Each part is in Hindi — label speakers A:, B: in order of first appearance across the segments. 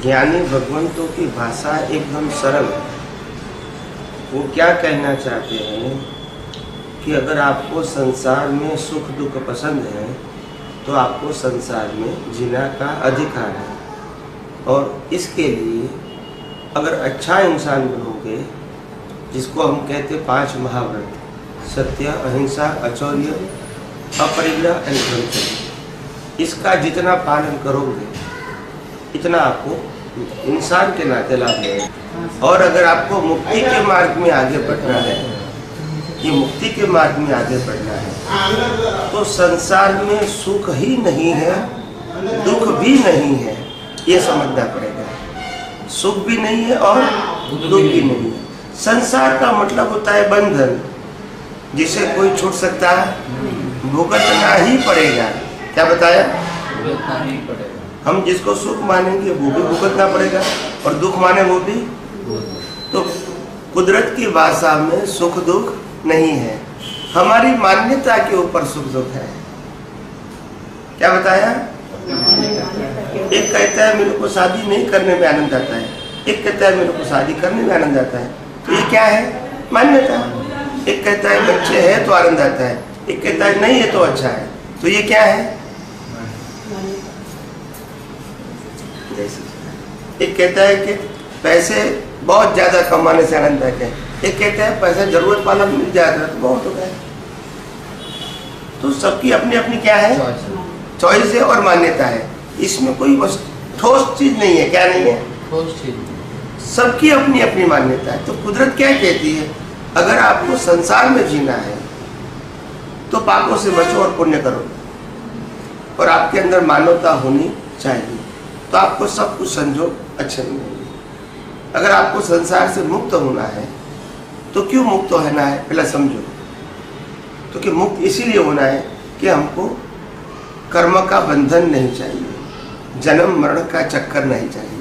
A: ज्ञानी भगवंतों की भाषा एकदम सरल है। वो क्या कहना चाहते हैं कि अगर आपको संसार में सुख दुख पसंद है तो आपको संसार में जीना का अधिकार है, और इसके लिए अगर अच्छा इंसान बनोगे, जिसको हम कहते 5 महाव्रत, सत्य, अहिंसा, अचौर्य, अपरिग्रह एंड ब्रह्मचर्य, इसका जितना पालन करोगे इतना आपको इंसान के नाते लाभ मिलेगा। और अगर आपको मुक्ति के मार्ग में आगे बढ़ना है, ये मुक्ति के मार्ग में आगे बढ़ना है, तो संसार में सुख ही नहीं है, दुख भी नहीं है, ये समझना पड़ेगा। सुख भी नहीं है और दुख भी नहीं है। संसार का मतलब होता है बंधन, जिसे कोई छूट सकता है, भुगतना ही पड़ेगा। क्या बताया? भुगतना ही पड़ेगा। हम जिसको सुख मानेंगे वो भी भुगतना पड़ेगा, और दुख माने वो भी। तो कुदरत की भाषा में सुख दुख नहीं है, हमारी मान्यता के ऊपर सुख दुख है। क्या बताया? एक कहता है मेरे को शादी नहीं करने में आनंद आता है, एक कहता है मेरे को शादी करने में आनंद आता है। तो ये क्या है? मान्यता। एक कहता है बच्चे है तो आनंद आता है, एक कहता है नहीं है तो अच्छा है। तो ये क्या है? एक कहता है कि पैसे बहुत ज्यादा कमाने से आनंद आता है, एक कहता है पैसा जरूरत वाला मिल जाएगा तो बहुत हो गया। तो सबकी अपनी अपनी क्या है? चॉइस है और मान्यता है। इसमें कोई ठोस चीज नहीं है। क्या नहीं है? ठोस चीज। सबकी अपनी अपनी मान्यता है। तो कुदरत क्या कहती है? अगर आपको संसार में जीना है तो पापों से बचो और पुण्य करो, और आपके अंदर मानवता होनी चाहिए, तो आपको सब कुछ संजोग अच्छे मिलेंगे। अगर आपको संसार से मुक्त होना है तो क्यों मुक्त होना है पहले समझो। तो कि मुक्त इसीलिए होना है कि हमको कर्म का बंधन नहीं चाहिए, जन्म मरण का चक्कर नहीं चाहिए,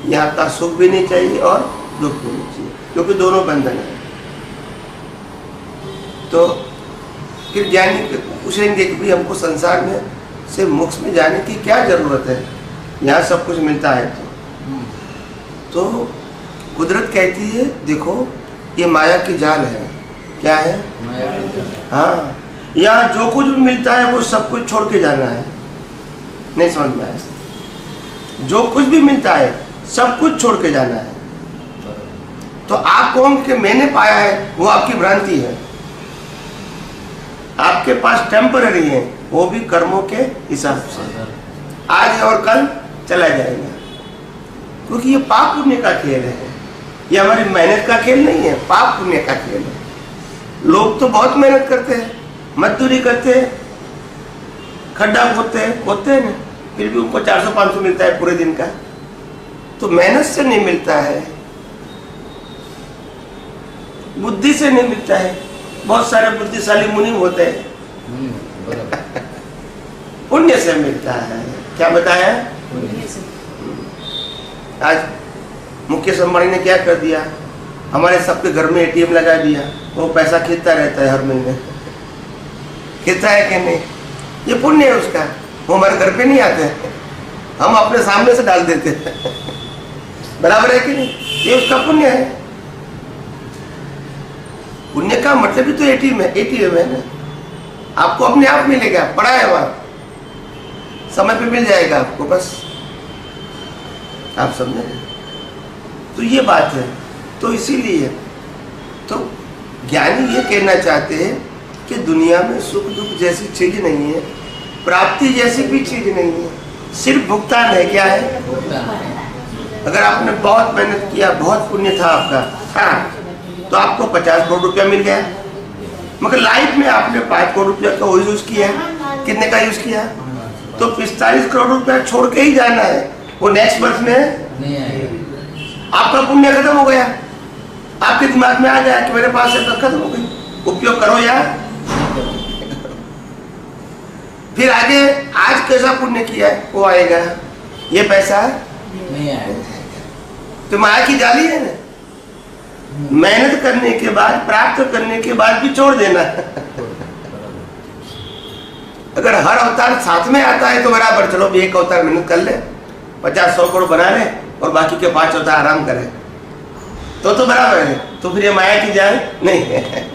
A: यहाँ का सुख भी नहीं चाहिए और दुख भी नहीं चाहिए, क्योंकि दोनों बंधन है। तो फिर ज्ञानी पूछेंगे कि भी हमको संसार में से मोक्ष में जाने की क्या जरूरत है, यहाँ सब कुछ मिलता है। तो कुदरत कहती है देखो ये माया की जाल है। क्या है? माया की जाल। हाँ, यहाँ जो कुछ भी मिलता है वो सब कुछ छोड़ के जाना है। नहीं समझ में आया? जो कुछ भी मिलता है सब कुछ छोड़ के जाना है। तो आप कौन के मैंने पाया है वो आपकी भ्रांति है। आपके पास टेम्पररी है, वो भी कर्मों के हिसाब से, आज और कल चला जाएगा। क्योंकि ये पाप पुण्य का खेल है, ये हमारी मेहनत का खेल नहीं है, पाप पुण्य का खेल है। लोग तो बहुत मेहनत करते हैं, मजदूरी करते हैं, खड्डा खोदते हैं ना, फिर भी उनको 400-500 मिलता है पूरे दिन का। तो मेहनत से नहीं मिलता है, बुद्धि से नहीं मिलता है। बहुत सारे बुद्धिशाली मुनि होते हैं, पुण्य से मिलता है। क्या बताया? आज मुकेश अंबानी ने क्या कर दिया? हमारे सबके घर में एटीएम लगा दिया, वो पैसा खींचता रहता है हर महीने। खींचता है कि नहीं? ये पुण्य है उसका। वो हमारे घर पे नहीं आते, हम अपने सामने से डाल देते हैं। बराबर है कि नहीं? ये उसका पुण्य है। पुण्य का मतलब भी तो एटीएम है ना। आपको अपने आप मिलेगा, पड़ा है वहां, समय पे मिल जाएगा आपको, बस आप समझे। तो ये बात है। तो इसीलिए तो ज्ञानी ये कहना चाहते हैं कि दुनिया में सुख दुख जैसी चीज नहीं है, प्राप्ति जैसी भी चीज नहीं है, सिर्फ भुगतान है। क्या है? अगर आपने बहुत मेहनत किया, बहुत पुण्य था आपका, हाँ, तो आपको 50 करोड़ रुपया मिल गया, मगर लाइफ में आपने 5 करोड़ रुपया का वो यूज किया। कितने का यूज किया? तो 45 करोड़ रुपया छोड़ के ही जाना है, वो नेक्स्ट बर्थ में नहीं आएगा। आपका पुण्य खत्म हो गया, आपके दिमाग में आ गया कि मेरे पास है तो खत्म हो गई, उपयोग करो यार। फिर आगे आज कैसा पुण्य किया है वो आएगा, ये पैसा नहीं आएगा। तो माया की जाली है ना, मेहनत करने के बाद, प्राप्त करने के बाद भी छोड़ देना। अगर हर अवतार साथ में आता है तो बराबर, चलो भी एक अवतार मेहनत कर ले, 50-100 करोड़ बना ले और बाकी के 5 होता आराम करे, तो बराबर है। तो फिर ये माया की जाल नहीं है।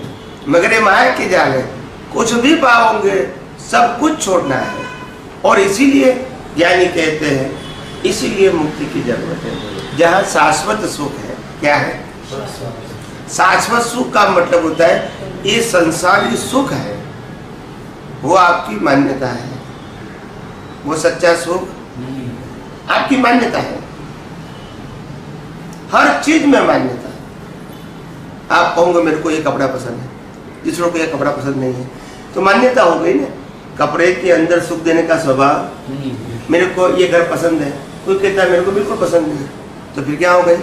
A: मगर ये माया की जाल है, कुछ भी पाओगे सब कुछ छोड़ना है। और इसीलिए ज्ञानी कहते हैं, इसीलिए मुक्ति की जरूरत है, जहाँ शाश्वत सुख है। क्या है शाश्वत सुख? का मतलब होता है ये संसारी सुख है, वो आपकी मान्यता है, वो सच्चा सुख आपकी मान्यता है। हर चीज में मान्यता है। आप कहोगे मेरे को ये कपड़ा पसंद है, दूसरों को ये कपड़ा पसंद नहीं है, तो मान्यता हो गई ना। कपड़े के अंदर सुख देने का स्वभाव, मेरे को ये घर पसंद है, कोई कहता है मेरे को बिल्कुल पसंद नहीं है, तो फिर क्या हो गई?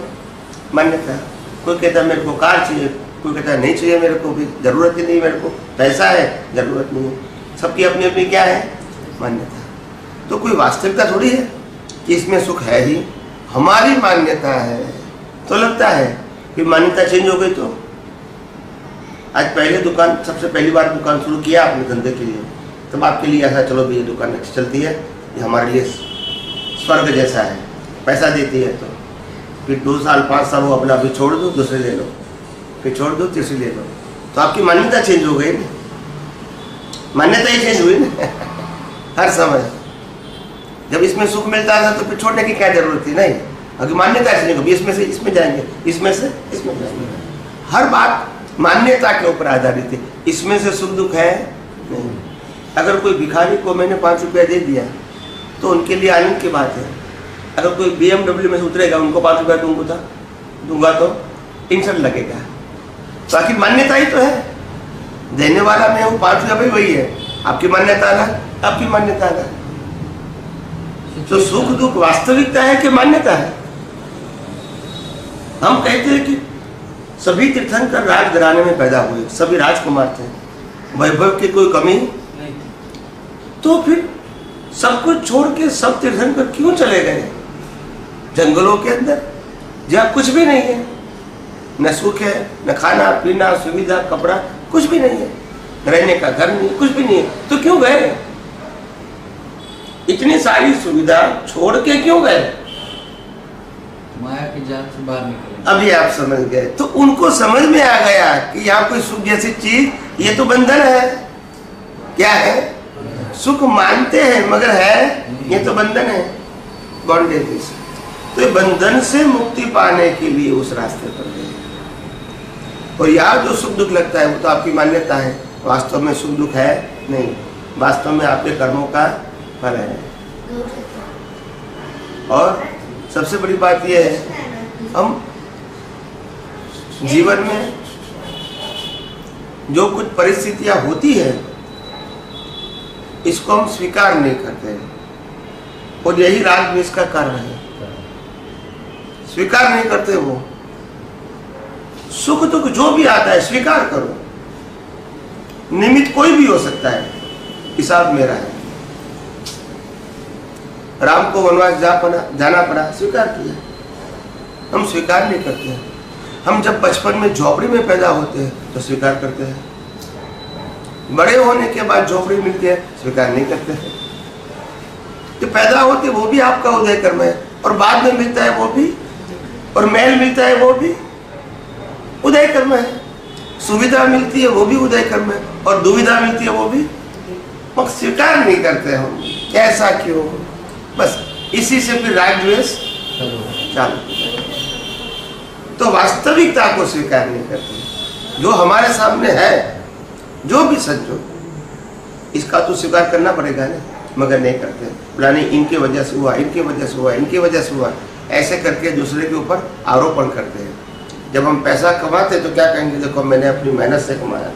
A: मान्यता। कोई कहता है मेरे को कार चाहिए, कोई कहता है नहीं चाहिए मेरे को, भी जरूरत ही नहीं, मेरे को पैसा है, जरूरत नहीं है। सबकी अपनी अपनी क्या है? मान्यता। तो कोई वास्तविकता थोड़ी है कि इसमें सुख है ही, हमारी मान्यता है। तो लगता है कि मान्यता चेंज हो गई। तो आज पहले दुकान, सबसे पहली बार दुकान शुरू किया आपने धंधे के लिए, तब आपके लिए ऐसा चलो भी ये दुकान अच्छी चलती है, ये हमारे लिए स्वर्ग जैसा है, पैसा देती है। तो फिर 2 साल 5 साल वो अपना अभी छोड़ दो, दूसरे ले लो, फिर छोड़ दो, तीसरी ले लो, तो आपकी मान्यता चेंज हो गई ना। मान्यता ही चेंज हुई ना हर समय। जब इसमें सुख मिलता था तो फिर छोड़ने की क्या जरूरत थी? नहीं, अगर मान्यता ऐसी नहीं, कभी इसमें से इसमें जाएंगे, इसमें से इसमें जाएंगे। हर बात मान्यता के ऊपर आधारित है। इसमें से सुख दुख है नहीं। अगर कोई भिखारी को मैंने 5 रुपया दे दिया तो उनके लिए आनंद की बात है। अगर कोई BMW में से उतरेगा, उनको 5 रुपया दूंगा तो टेंशन लगेगा। तो आखिर मान्यता ही तो है, देने वाला मैं हूँ, 5 रुपया भाई वही है। आपकी मान्यता अलग, आपकी मान्यता अलग। तो सुख दुख वास्तविकता है कि मान्यता है? हम कहते हैं कि सभी तीर्थंकर राज घराने में पैदा हुए, सभी राजकुमार थे, वैभव की कोई कमी नहीं। तो फिर सब कुछ छोड़ के सब तीर्थंकर क्यों चले गए जंगलों के अंदर, जहाँ कुछ भी नहीं है? न सुख है, न खाना पीना, सुविधा, कपड़ा, कुछ भी नहीं है, रहने का घर नहीं, कुछ भी नहीं है, तो क्यों गए? इतनी सारी सुविधा छोड़ के क्यों गए?
B: माया की जाल से बाहर निकले।
A: अभी आप समझ गए। तो उनको समझ में आ गया कि यहाँ कोई सुख जैसी चीज, ये तो बंधन है। क्या है? सुख मानते हैं मगर है, ये तो बंधन है, बॉन्डेज। तो ये बंधन से मुक्ति पाने के लिए उस रास्ते पर गए। और यहाँ जो सुख दुख लगता है वो तो आपकी मान्यता है, वास्तव में सुख दुख है नहीं, वास्तव में आपके कर्मों का फल है। और सबसे बड़ी बात यह है, हम जीवन में जो कुछ परिस्थितियां होती है इसको हम स्वीकार नहीं करते हैं, और यही राग में इसका कारण है। स्वीकार नहीं करते। वो सुख दुख जो भी आता है स्वीकार करो। निमित्त कोई भी हो सकता है, हिसाब मेरा है। राम को वनवास जाना पड़ा, स्वीकार किया। हम स्वीकार नहीं करते हैं। हम जब बचपन में झोपड़ी में पैदा होते हैं तो स्वीकार करते हैं, बड़े होने के बाद झोपड़ी मिलती है स्वीकार नहीं करते हैं। जो पैदा होते वो भी आपका उदय कर्म है, और बाद में मिलता है वो भी, और महल मिलता है वो भी उदय कर्म है। सुविधा मिलती है वो भी उदय कर्म है, और दुविधा मिलती है वो भी, मगर स्वीकार नहीं करते हम। कैसा क्यों? बस इसी से फिर राग द्वेष चालू। तो वास्तविकता को स्वीकार नहीं करते। जो हमारे सामने है, जो भी संजोग, इसका तो स्वीकार करना पड़ेगा ना, मगर नहीं करते। बोला नहीं, इनके वजह से हुआ, इनके वजह से हुआ, इनके वजह से हुआ, ऐसे करके दूसरे के ऊपर आरोपण करते हैं। जब हम पैसा कमाते तो क्या कहेंगे? देखो मैंने अपनी मेहनत से कमाया।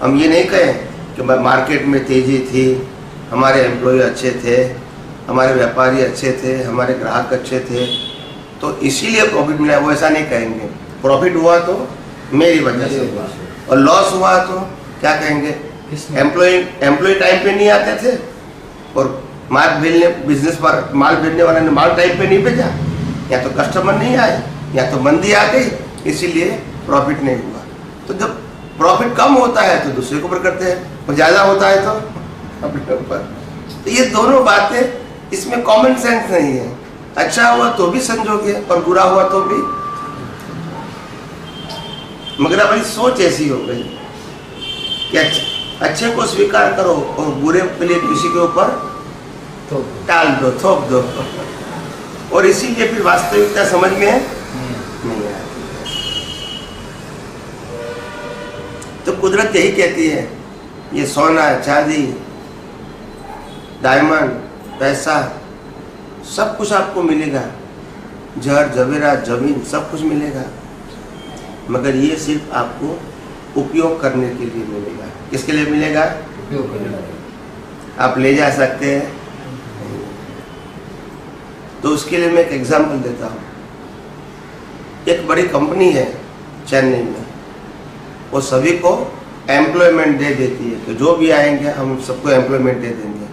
A: हम ये नहीं कहें कि मार्केट में तेजी थी, हमारे एम्प्लॉय अच्छे थे, हमारे व्यापारी अच्छे थे, हमारे ग्राहक अच्छे थे, तो इसीलिए प्रॉफिट मिला। वो ऐसा नहीं कहेंगे। प्रॉफिट हुआ तो मेरी वजह से हुआ, और लॉस हुआ तो क्या कहेंगे? एम्प्लॉय टाइम पे नहीं आते थे, और माल भेजने वाला ने माल टाइम पे नहीं भेजा, या तो कस्टमर नहीं आए, या तो मंदी आ गई, इसीलिए प्रॉफिट नहीं हुआ। तो जब प्रॉफिट कम होता है तो दूसरे के ऊपर करते हैं, और ज़्यादा होता है तो अपने ऊपर। तो ये दोनों बातें, इसमें कॉमन सेंस नहीं है। अच्छा हुआ तो भी संजोगे और बुरा हुआ तो भी। मगर हमारी सोच ऐसी हो गई कि अच्छे को स्वीकार करो और बुरे के लिए किसी के ऊपर
B: तो
A: टाल दो, थोप दो, और इसीलिए फिर वास्तविकता समझ में नहीं आती है। तो कुदरत यही कहती है, ये सोना चांदी डायमंड पैसा सब कुछ आपको मिलेगा, जहर जवेरात जमीन सब कुछ मिलेगा, मगर ये सिर्फ आपको उपयोग करने के लिए मिलेगा। किसके लिए मिलेगा?
B: उपयोग करेगा।
A: आप ले जा सकते हैं। तो उसके लिए मैं एक एग्जांपल देता हूँ। एक बड़ी कंपनी है चेन्नई में, वो सभी को एम्प्लॉयमेंट दे देती है कि जो भी आएंगे हम सबको एम्प्लॉयमेंट दे देंगे,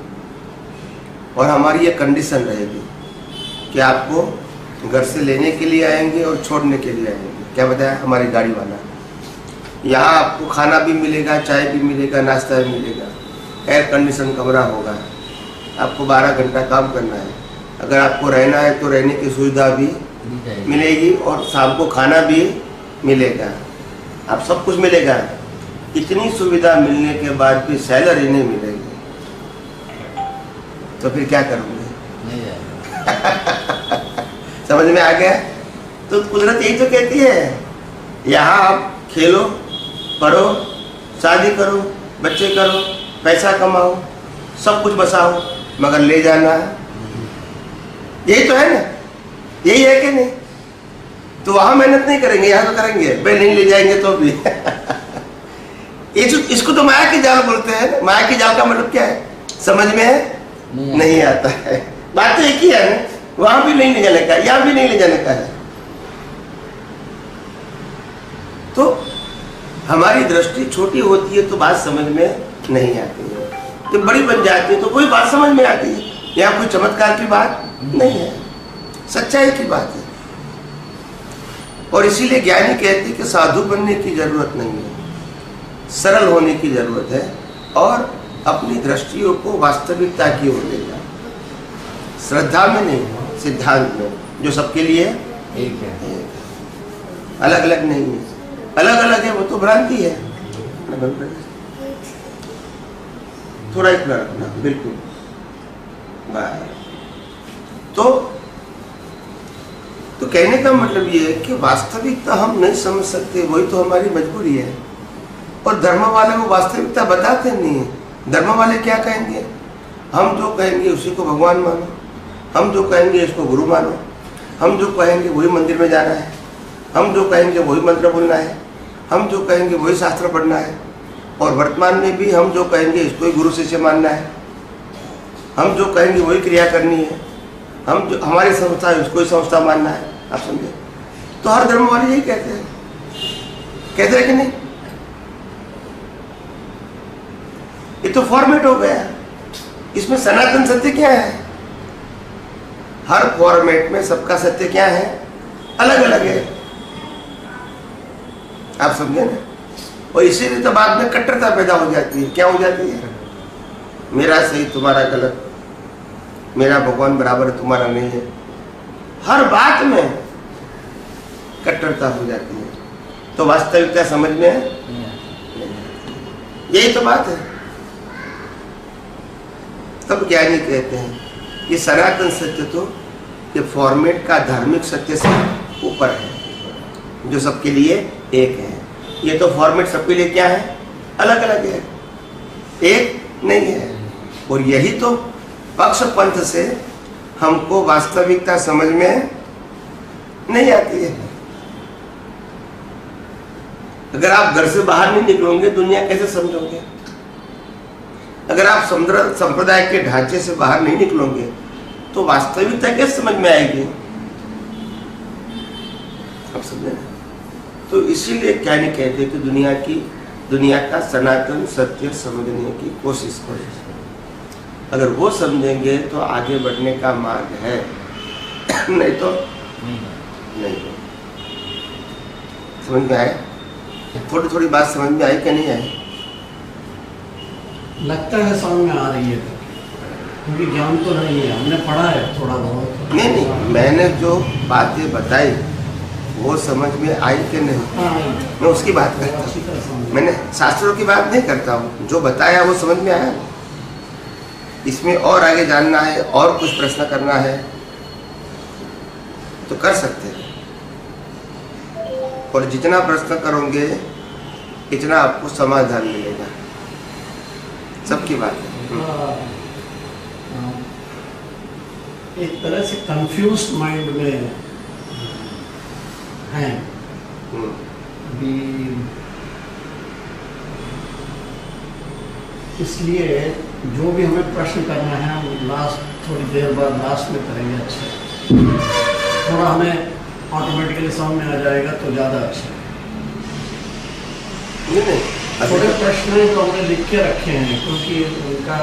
A: और हमारी ये कंडीशन रहेगी कि आपको घर से लेने के लिए आएंगे और छोड़ने के लिए आएंगे। क्या बताया? हमारी गाड़ी वाला। यहाँ आपको खाना भी मिलेगा, चाय भी मिलेगा, नाश्ता भी मिलेगा, एयर कंडीशन कमरा होगा, आपको 12 घंटा काम करना है। अगर आपको रहना है तो रहने की सुविधा भी मिलेगी और शाम को खाना भी मिलेगा, आप सब कुछ मिलेगा। इतनी सुविधा मिलने के बाद भी सैलरी नहीं मिलेगी, तो फिर क्या करोगे?
B: नहीं जाएगा।
A: समझ में आ गया? तो कुदरत यही तो कहती है, यहाँ आप खेलो, पढ़ो, शादी करो, बच्चे करो, पैसा कमाओ, सब कुछ बसाओ, मगर ले जाना यही तो है ना, यही है कि नहीं? तो वहां मेहनत नहीं करेंगे, यहाँ तो करेंगे। भाई नहीं ले जाएंगे तो भी इसको तो माया की जाल बोलते हैं। माया की जाल का मतलब क्या है? समझ में है? नहीं आता है। बात तो एक ही है ना, वहां भी नहीं ले जाने का, यहाँ भी नहीं ले जाने का है। तो हमारी दृष्टि छोटी होती है तो बात समझ में नहीं आती है, जब बड़ी बन जाती है तो कोई बात समझ में आती है। यहाँ कोई चमत्कार की बात नहीं है, सच्चाई की बात है। और इसीलिए ज्ञानी कहते हैं कि साधु बनने की जरूरत नहीं है, सरल होने की जरूरत है और अपनी दृष्टियों को वास्तविकता की ओर ले जाओ। श्रद्धा में नहीं, सिद्धांत में, जो सबके लिए
B: एक है,
A: अलग अलग नहीं है। अलग अलग है वो तो भ्रांति है। थोड़ा इतना रखना, बिल्कुल। तो कहने का मतलब ये है कि वास्तविकता हम नहीं समझ सकते, वही तो हमारी मजबूरी है। और धर्म वाले वो वास्तविकता बताते नहीं है। धर्म वाले क्या कहेंगे? हम जो कहेंगे उसी को भगवान मानो, हम जो कहेंगे इसको गुरु मानो, हम जो कहेंगे वही मंदिर में जाना है, हम जो कहेंगे वही मंत्र बोलना है, हम जो कहेंगे वही शास्त्र पढ़ना है। और वर्तमान में भी हम जो कहेंगे इसको ही गुरु शिष्य मानना है, हम जो कहेंगे वही क्रिया करनी है, हम जो हमारी संस्था है उसको ही संस्था मानना है। आप समझे? तो हर धर्म वाले यही कहते हैं कि नहीं? ये तो फॉर्मेट हो गया। इसमें सनातन सत्य क्या है? हर फॉर्मेट में सबका सत्य क्या है? अलग अलग है। आप समझे ना? और इसीलिए तो बाद में कट्टरता पैदा हो जाती है। क्या हो जाती है? मेरा सही तुम्हारा गलत, मेरा भगवान बराबर है तुम्हारा नहीं है। हर बात में कट्टरता हो जाती है। तो वास्तविकता समझ में है? यही तो बात है। तब ज्ञानी कहते हैं कि सनातन सत्य तो ये फॉर्मेट का धार्मिक सत्य से ऊपर है, जो सबके लिए एक है। ये तो फॉर्मेट सबके लिए क्या है? अलग अलग है, एक नहीं है। और यही तो पक्ष पंथ से हमको वास्तविकता समझ में नहीं आती है। अगर आप घर से बाहर नहीं निकलोगे दुनिया कैसे समझोगे? अगर आप संप्रदाय के ढांचे से बाहर नहीं निकलोगे तो वास्तविकता कैसे समझ में आएगी? आप समझे? तो इसीलिए क्या नहीं कहते कि दुनिया का सनातन सत्य समझने की कोशिश करें। अगर वो समझेंगे तो आगे बढ़ने का मार्ग है, नहीं तो नहीं। समझ में आए? थोड़ी थोड़ी बात समझ में आई कि नहीं आई?
C: लगता है समझ में आ रही है, क्योंकि ज्ञान तो नहीं है, हमने पढ़ा है थोड़ा बहुत।
A: नहीं, मैंने जो बातें बताई वो समझ में आई कि नहीं, मैं उसकी बात करता हूँ। मैंने शास्त्रों की बात नहीं करता हूँ, जो बताया वो समझ में आया। इसमें और आगे जानना है और कुछ प्रश्न करना है तो कर सकते हैं, और जितना प्रश्न करोगे इतना आपको समाधान मिलेगा। सबकी बात है।
C: एक तरह से कंफ्यूज माइंड में हैं अभी, इसलिए जो भी हमें प्रश्न करना है हम लास्ट थोड़ी देर बाद लास्ट में करेंगे। अच्छा, थोड़ा हमें ऑटोमेटिकली समझ में आ जाएगा तो ज़्यादा अच्छा।
A: नहीं,
C: थोड़े प्रश्न हैं तो हमने लिख के रखे हैं, क्योंकि उनका